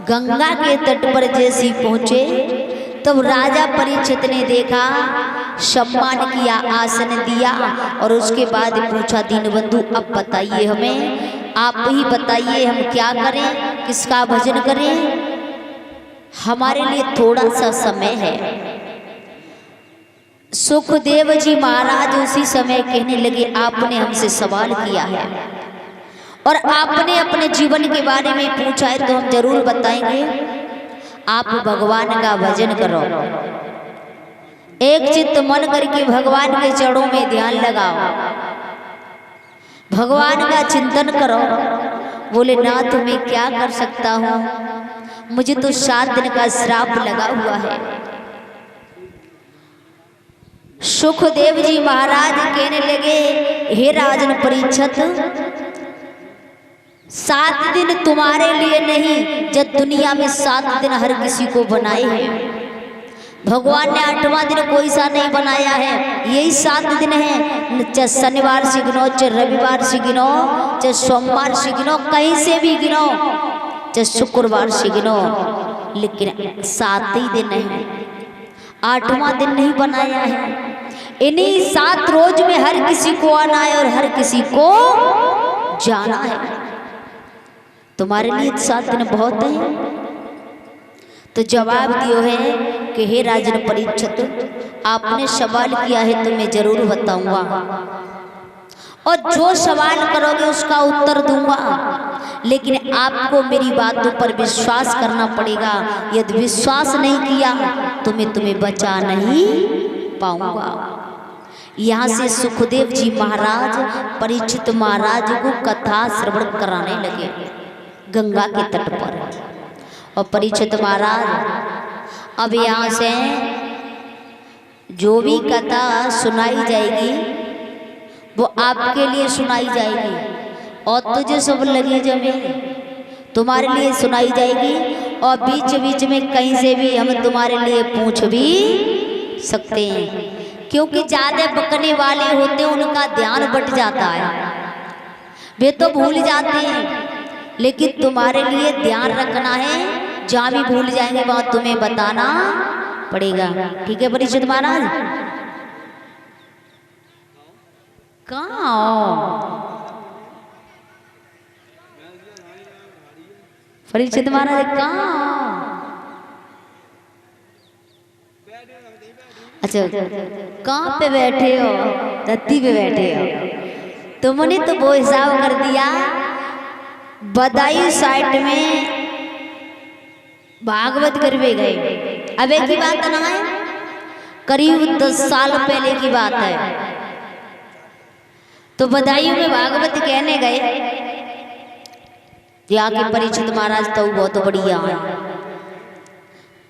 गंगा के तट पर जैसे पहुंचे तब राजा परीक्षित ने देखा, सम्मान किया, आसन दिया और उसके बाद पूछा, दीनबंधु अब बताइए हमें, आप ही बताइए हम क्या करें, किसका भजन करें, हमारे लिए थोड़ा सा समय है। सुखदेव जी महाराज उसी समय कहने लगे, आपने हमसे सवाल किया है और आपने अपने जीवन के बारे में पूछा है तो हम जरूर बताएंगे। आप भगवान का भजन करो, एक चित्त मन करके भगवान के चरणों में ध्यान लगाओ, भगवान का चिंतन करो। बोले, नाथ मैं क्या कर सकता हूँ, मुझे तो 7 दिन का श्राप लगा हुआ है। सुखदेव जी महाराज कहने लगे, हे राजन परीक्षित, 7 दिन तुम्हारे लिए नहीं, जब दुनिया में 7 दिन हर किसी को बनाए हैं। भगवान ने 8वां दिन कोई सा नहीं बनाया है, यही 7 दिन है। चाहे शनिवार से गिनो, चाहे रविवार से गिनो, चाहे सोमवार से गिनो, कहीं से भी गिनो, चाहे शुक्रवार से गिनो, लेकिन 7 ही दिन है, 8वां दिन नहीं बनाया है। इन्हीं 7 रोज में हर किसी को आना है और हर किसी को जाना है। तुम्हारे लिए 7 दिन बहुत है। तो जवाब दियो है कि हे राजन परीक्षित, आपने सवाल किया है तो मैं जरूर बताऊंगा और जो सवाल करोगे उसका उत्तर दूंगा, लेकिन आपको मेरी बातों पर विश्वास करना पड़ेगा। यदि विश्वास नहीं किया तो मैं तुम्हें बचा नहीं पाऊंगा। यहाँ से सुखदेव जी महाराज परीक्षित महाराज को कथा श्रवण कराने लगे गंगा के तट पर। और परीक्षित महाराज, अब यहाँ से जो भी कथा सुनाई जाएगी वो आपके लिए सुनाई जाएगी और तुझे सब लगे जमे तुम्हारे लिए सुनाई जाएगी। और बीच बीच में कहीं से भी हम तुम्हारे लिए पूछ भी सकते हैं, क्योंकि ज्यादा बकने वाले होते हैं उनका ध्यान बट जाता है, वे तो भूल जाते हैं। लेकिन तुम्हारे लिए ध्यान रखना है, जहाँ भी भूल जाएंगे वहां तुम्हें बताना पड़ेगा। ठीक है परीक्षित महाराज? कहाँ परीक्षित महाराज, कहाँ? अच्छा, कहाँ पे बैठे हो? धरती पे बैठे हो। तुमने तो वो हिसाब कर दिया, बदायूं साइड में भागवत करवे गए। अब एक ही बात ना है, करीब 10 साल पहले की बात है। तो बदायूं में भागवत कहने गए, यहाँ के परीक्षित महाराज तो बहुत बढ़िया है,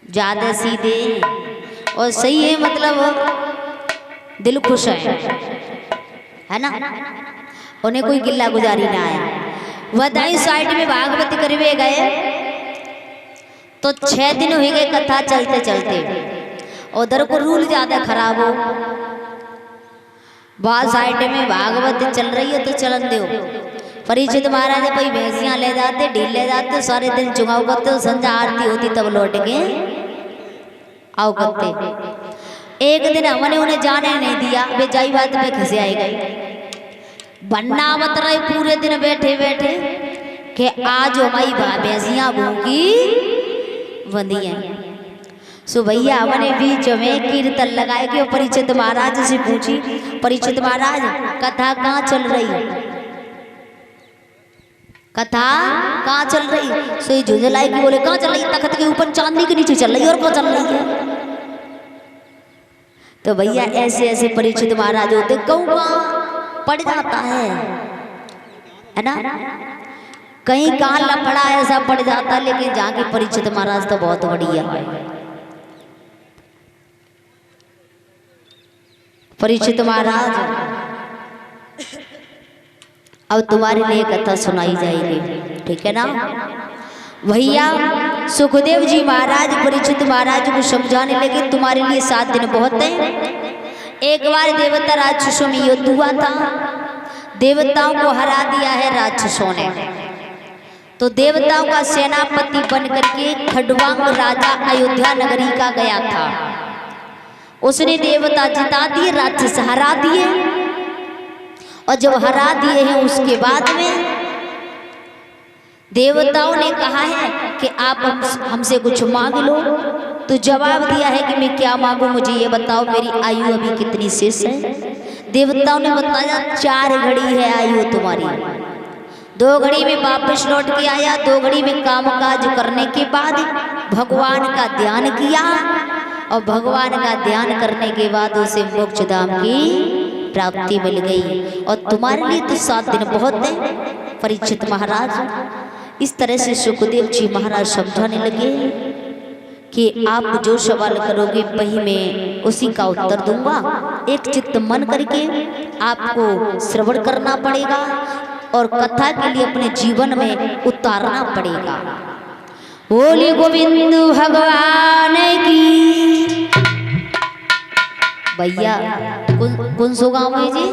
ज्यादा सीधे और सही है, मतलब दिल खुश है ना, उन्हें कोई गिल्ला गुजारी ना आया। बदायूं साइड में भागवत करवे गए तो 6 दिन हो गए कथा चलते चलते। उधर को रूल ज्यादा खराब हो, वहां साइड में भागवत चल रही है तो चलन दो। परीक्षित महाराज भाई भैंसियां ले जाते, ढील ले जाते, सारे दिन चुगाव करते, संध्या आरती होती तब लौट के आओ करते। एक दिन हमने उन्हें जाने नहीं दिया, वे जाई बात पे खसे आए गए। बनना मत रहे पूरे दिन बैठे बैठे कि आज हमारी भैंसियां भूखी बंधी है। सो भैया हमने बीच में कीर्तन लगाए कि परीक्षित महाराज से पूछी, परीक्षित महाराज कथा कहाँ चल रही है, कथा कहाँ चल रही? सो झुंझलाई की बोले, कहाँ चल रही? तख्त के ऊपर चांदनी के नीचे चल रही है। और कहाँ चल रही है? तो भैया ऐसे ऐसे परीक्षित महाराज होते, कहूँ पड़ जाता है ना, कहीं कहाँ लफड़ा ऐसा पड़ जाता। लेकिन जहाँ के परीक्षित महाराज तो बहुत बढ़िया है। परीक्षित महाराज, अब तुम्हारे लिए कथा सुनाई जाएगी, ठीक है ना भैया? सुखदेव जी महाराज परीक्षित महाराज को समझाने लगे, तुम्हारे लिए 7 दिन बहुत है। एक बार देवता राक्षसों में युद्ध हुआ था, देवताओं को हरा दिया है राक्षसों ने। तो देवताओं का सेनापति बन करके खडवांग राजा अयोध्या नगरी का गया था। उसने देवता जिता दिए, राक्षस हरा दिए, और जब हरा दिए हैं उसके बाद में देवताओं ने कहा है कि आप हमसे कुछ मांग लो। तो जवाब दिया है कि मैं क्या मांगू, मुझे ये बताओ, मेरी आयु अभी कितनी शेष है। देवताओं ने बताया 4 घड़ी है आयु तुम्हारी। 2 घड़ी में वापस लौट के आया, 2 घड़ी में कामकाज करने के बाद भगवान का ध्यान किया, और भगवान का ध्यान करने के बाद उसे मोक्ष धाम की प्राप्ति मिल गई। और तुम्हारे लिए तो 7 दिन बहुत है परीक्षित महाराज। इस तरह से सुखदेव जी महाराज समझाने लगे कि आप जो सवाल करोगे वही मैं उसी का उत्तर दूंगा। एक चित्त मन करके आपको श्रवण करना पड़ेगा और कथा के लिए अपने जीवन में उतारना पड़ेगा। बोली गोविंद भगवान की। भैया कौन सो गाँव है जी?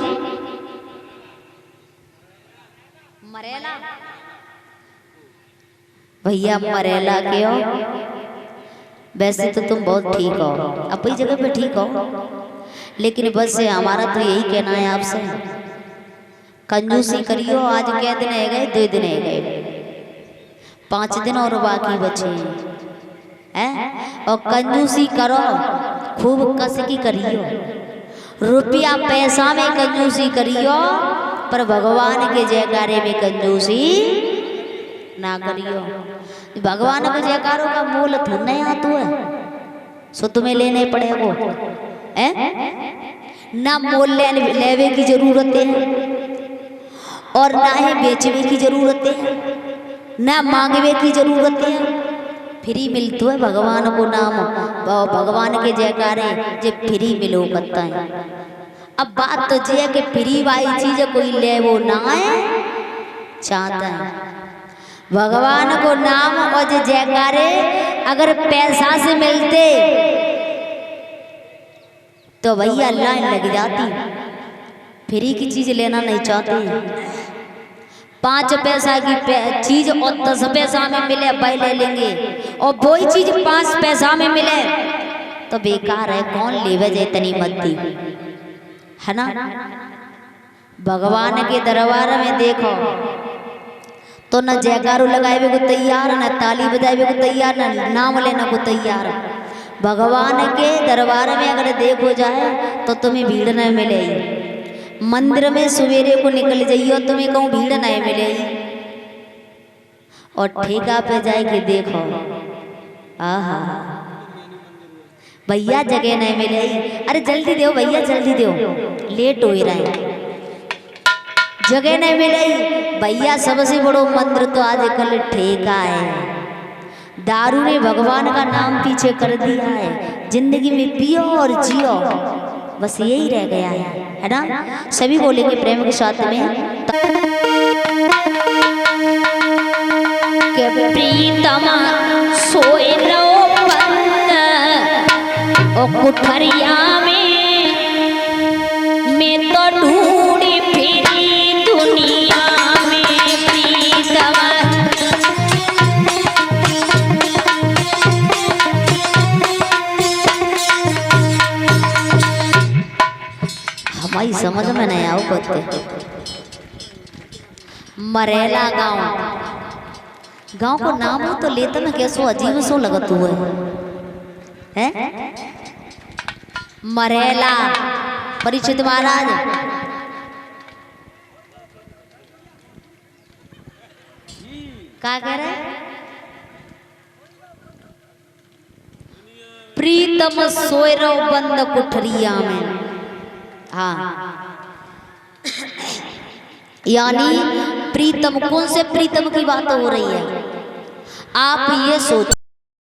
मरेला। भैया मरेला के हो? वैसे तो तुम बहुत ठीक हो, अपनी जगह पे ठीक हो, लेकिन बस हमारा तो यही कहना है आपसे, कंजूसी करियो। आज क्या दिन है गए? 2 दिन है गए, 5 दिन और बाकी बचे हैं। और कंजूसी करो, खूब कस की करियो। रुपया पैसा में कंजूसी करियो, पर भगवान के जयकारे में कंजूसी ना करियो। भगवान के जयकारों का मोल थोड़ा आतो है, सो तुम्हें लेने पड़े वो ना मोल लेवे की जरूरत है, और ना ही बेचवे की जरूरत है, ना मांगवे की जरूरत है। फ्री मिलतो है भगवान को नाम, भगवान के जयकारे जे फ्री मिलो करता है। अब बात तो ये है कि फ्री वाली चीज कोई ले वो ना है चाहता है। भगवान को नाम और जयकारे अगर पैसा से मिलते तो भैया लाइन लग जाती। फ्री की चीज लेना नहीं चाहते। 5 पैसा की चीज और 10 पैसा में मिले भाई ले लेंगे, और वही चीज 5 पैसा में मिले तो बेकार है, कौन लेवे जाए तनी मद्दी, है ना। भगवान के दरबार में देखो तो न जयकारो लगाए को तैयार, न ताली बजाए को तैयार, न नाम लेने को तैयार। भगवान के दरबार में अगर देखो जाए तो तुम्हें भीड़ न मिलेगी। मंदिर में सवेरे को निकल जाइयो तुम्हें कहूँ भीड़ नहीं मिलेगी, और ठेका पे जाए के देखो आहा भैया जगह नहीं मिलेगी। अरे जल्दी दो भैया, जल्दी दो, लेट हो रहे, जगह नहीं मिलेगी भैया। सबसे बड़ो मंत्र तो आजकल ठेका है। दारू ने भगवान का नाम पीछे कर दिया है। जिंदगी में पियो और जियो, बस यही रह गया है ना। सभी बोलेंगे प्रेम के साथ में के प्रीतम सोए लो बंद ओ कुठरिया में, मैं तो ढूंढी फिरी दुनिया में प्रीतम। हमारी समझ में नहीं आओ करते। मरेला गांव को नाम हो तो लेते में कैसो अजीब सो लगत हुए है। मरेला परीक्षित महाराज क्या कह रहे? प्रीतम सोए रहो बंद कुठरिया में। हाँ, यानी प्रीतम, कौन से प्रीतम की बात हो रही है? आप ये सोच